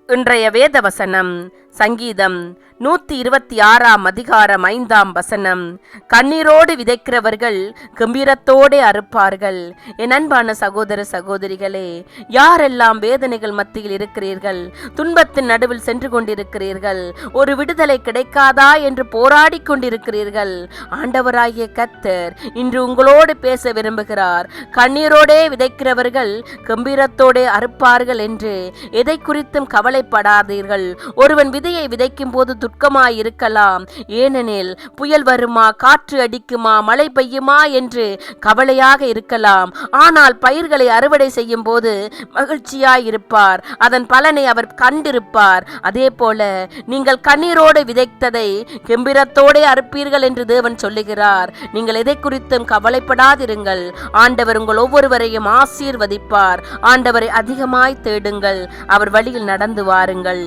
இன்றைய வேத வசனம் சங்கீதம் 126 அதிகாரம் 5 கண்ணீரோடு விதைக்கிறவர்கள் கம்பீரத்தோடு அறுப்பார்கள். என் அன்பான சகோதர சகோதரிகளே, யாரெல்லாம் வேதனைகள் மத்தியில் இருக்கிறீர்கள், துன்பத்தின் நடுவில் சென்று கொண்டிருக்கிறீர்கள், ஒரு விடுதலை கிடைக்காதா என்று போராடி கொண்டிருக்கிறீர்கள், ஆண்டவராகிய கர்த்தர் இன்று உங்களோடு பேச விரும்புகிறார். கண்ணீரோடே விதைக்கிறவர்கள் கம்பீரத்தோடு அறுப்பார்கள் என்று எதை குறித்தும் கவலைப்படாதீர்கள். ஒருவன் விதையை விதைக்கும் போது துக்கமாய் இருக்கலாம், ஏனெனில் புயல் வருமா, காற்று அடிக்குமா, மழை பெய்யுமா என்று கவலையாக இருக்கலாம். ஆனால் பயிர்களை அறுவடை செய்யும் போது மகிழ்ச்சியாய் இருப்பார், அதன் பலனை அவர் கண்டிருப்பார். அதே போல நீங்கள் கண்ணீரோடு விதைத்ததை கெம்பீரத்தோடு அறுப்பீர்கள் என்று தேவன் சொல்லுகிறார். நீங்கள் எதை குறித்தும் கவலைப்படாதிருங்கள். ஆண்டவர் உங்கள் ஒவ்வொருவரையும் ஆசீர்வதிப்பார். ஆண்டவரை அதிகமாய் தேடுங்கள், அவர் வழியில் நடந்து வாருங்கள்.